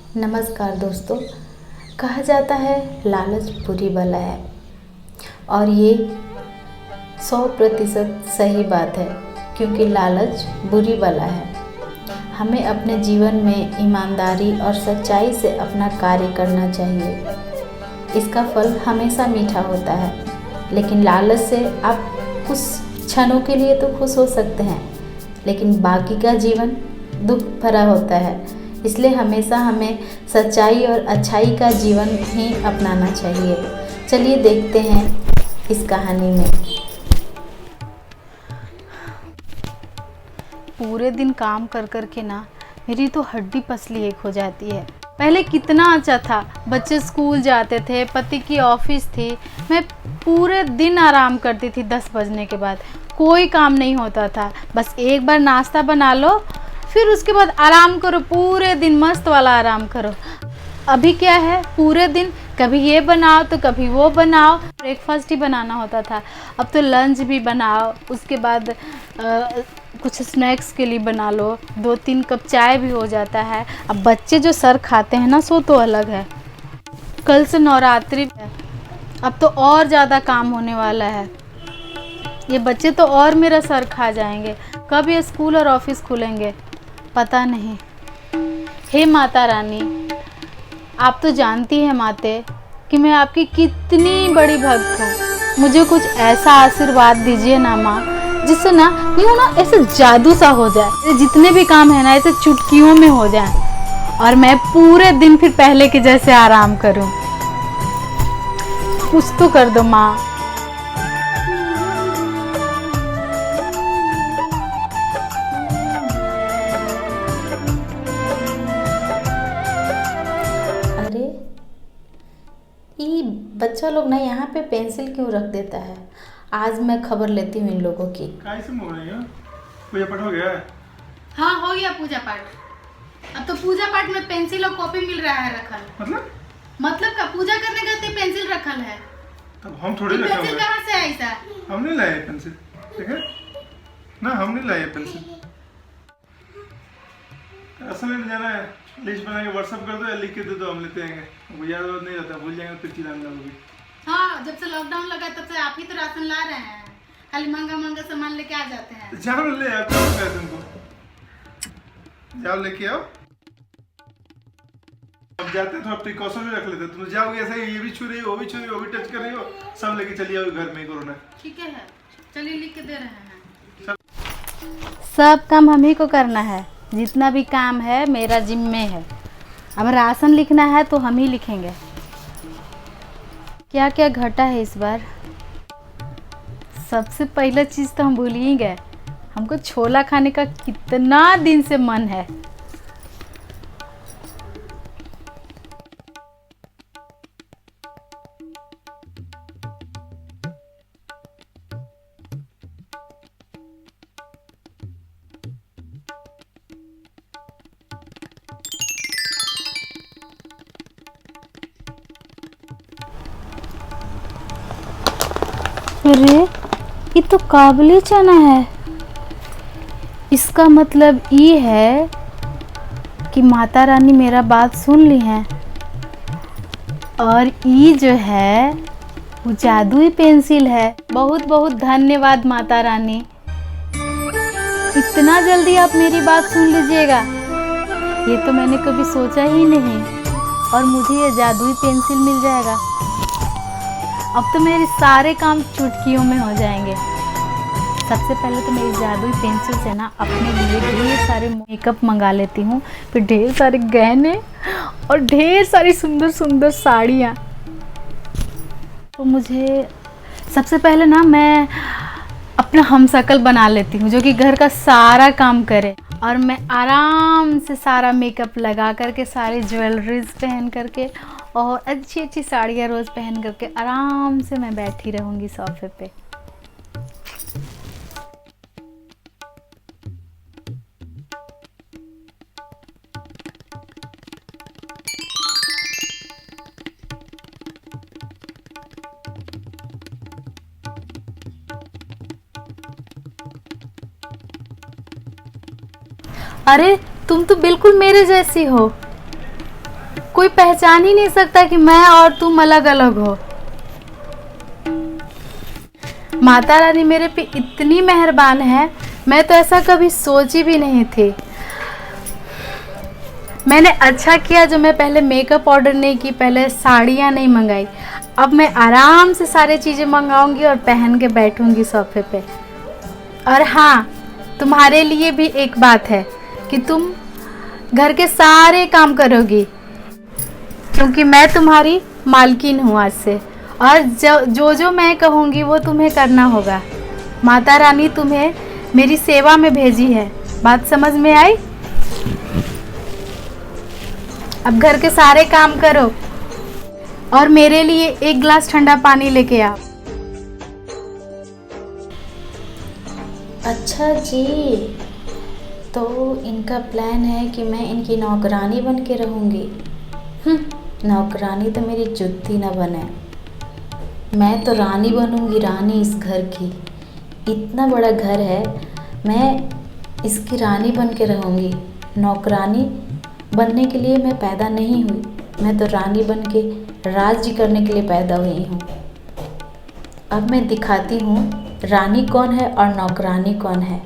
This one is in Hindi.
नमस्कार दोस्तों। कहा जाता है लालच बुरी बला है और ये 100% सही बात है, क्योंकि लालच बुरी बला है। हमें अपने जीवन में ईमानदारी और सच्चाई से अपना कार्य करना चाहिए। इसका फल हमेशा मीठा होता है, लेकिन लालच से आप कुछ क्षणों के लिए तो खुश हो सकते हैं, लेकिन बाकी का जीवन दुख भरा होता है। इसलिए हमेशा हमें सच्चाई और अच्छाई का जीवन ही अपनाना चाहिए। चलिए देखते हैं इस कहानी में। पूरे दिन काम कर कर के ना मेरी तो हड्डी पसली एक हो जाती है। पहले कितना अच्छा था, बच्चे स्कूल जाते थे, पति की ऑफिस थी, मैं पूरे दिन आराम करती थी। 10 बजने के बाद कोई काम नहीं होता था, बस एक बार नाश्ता बना लो, फिर उसके बाद आराम करो, पूरे दिन मस्त वाला आराम करो। अभी क्या है, पूरे दिन कभी ये बनाओ तो कभी वो बनाओ। ब्रेकफास्ट ही बनाना होता था, अब तो लंच भी बनाओ, उसके बाद कुछ स्नैक्स के लिए बना लो, 2-3 कप चाय भी हो जाता है। अब बच्चे जो सर खाते हैं ना, सो तो अलग है। कल से नवरात्रि है, अब तो और ज़्यादा काम होने वाला है। ये बच्चे तो और मेरा सर खा जाएंगे। कब ये स्कूल और ऑफिस खुलेंगे पता नहीं। हे माता रानी, आप तो जानती हैं माते कि मैं आपकी कितनी बड़ी भक्त हूँ। मुझे कुछ ऐसा आशीर्वाद दीजिए ना माँ, जिससे ना यूँ ना ऐसे जादू सा हो जाए, जितने भी काम है ना ऐसे चुटकियों में हो जाए और मैं पूरे दिन फिर पहले के जैसे आराम करूँ। कुछ तो कर दो माँ। अरे ये बच्चा लोग ना यहाँ पे पेंसिल क्यों रख देता है? आज मैं खबर लेती हूँ इन लोगों की। कैसे हो रही हो? पूजा पाठ हो गया? हाँ, हो गया पूजा पाठ। अब तो पूजा पाठ में पेंसिल और कॉपी मिल रहा है रखल। मतलब का पूजा करने का तो पेंसिल रखल है। तब हम थोड़ी रखे पेंसिल हुए। कहाँ से आई सा? हम नहीं लाए पेंसिल, ठीक है ना? हम नहीं लाए पेंसिल। असल में जाना है, लिस्ट बना के व्हाट्सएप कर दो या लिख के दे दो, हम लेते आएंगे। वो याद नहीं रहता, भूल जाएंगे तो चिल्लाने लगोगे। हाँ, जब से लॉकडाउन लगा तब से आप ही तो राशन ला रहे हैं, खाली महंगा महंगा सामान लेके आ जाते हैं। जाओ ले आओ, कौन कहा तुमको? जाओ लेके आओ। अब जाते हैं तो आप प्रिकॉशन भी रख लेते। तुम जाओगे ऐसे ये भी छू रही हो, वो भी छू रही हो, वो भी टच कर रही हो, सब लेके चली आओ घर में कोरोना। ठीक है, चलिए लिख के दे रहे हैं। सब काम हम ही को करना है, जितना भी काम है मेरा जिम्मे है। अब राशन लिखना है तो हम ही लिखेंगे। क्या क्या घटा है इस बार? सबसे पहला चीज़ तो हम भूल ही गए, हमको छोला खाने का कितना दिन से मन है। अरे ये तो काबुली चना है। इसका मतलब ये है कि माता रानी मेरा बात सुन ली है और ये जो है वो जादुई पेंसिल है। बहुत बहुत धन्यवाद माता रानी, इतना जल्दी आप मेरी बात सुन लीजिएगा, ये तो मैंने कभी सोचा ही नहीं। और मुझे ये जादुई पेंसिल मिल जाएगा, अब तो मेरे सारे काम चुटकियों में हो जाएंगे। सबसे पहले तो मैं इस जादुई पेंसिल से ना अपने लिए ढेर सारे मेकअप मंगा लेती हूँ, फिर ढेर सारे गहने और ढेर सारी सुंदर सुंदर साड़ियाँ। तो मुझे सबसे पहले ना मैं अपना हमशक्ल बना लेती हूँ, जो कि घर का सारा काम करे, और मैं आराम से सारा मेकअप लगा करके, सारी ज्वेलरीज पहन करके और अच्छी अच्छी साड़ियाँ रोज़ पहन करके आराम से मैं बैठी रहूँगी सोफे पे। अरे तुम तो बिल्कुल मेरे जैसी हो। कोई पहचान ही नहीं सकता कि मैं और तुम अलग अलग हो। माता रानी मेरे पे इतनी मेहरबान है, मैं तो ऐसा कभी सोची भी नहीं थी। मैंने अच्छा किया जो मैं पहले मेकअप ऑर्डर नहीं की, पहले साड़ियाँ नहीं मंगाई। अब मैं आराम से सारी चीज़ें मंगाऊंगी और पहन के बैठूंगी सोफे पे। और हाँ, तुम्हारे लिए भी एक बात है कि तुम घर के सारे काम करोगी, क्योंकि मैं तुम्हारी मालकिन हूँ आज से। और जो मैं कहूँगी वो तुम्हें करना होगा। माता रानी तुम्हें मेरी सेवा में भेजी है। बात समझ में आई? अब घर के सारे काम करो और मेरे लिए एक गिलास ठंडा पानी लेके आओ। अच्छा जी, तो इनका प्लान है कि मैं इनकी नौकरानी बन के रहूँगी। नौकरानी तो मेरी जुत्ती ना बने, मैं तो रानी बनूँगी, रानी इस घर की। इतना बड़ा घर है, मैं इसकी रानी बन के रहूँगी। नौकरानी बनने के लिए मैं पैदा नहीं हुई, मैं तो रानी बन के राज्य करने के लिए पैदा हुई हूँ। अब मैं दिखाती हूँ रानी कौन है और नौकरानी कौन है।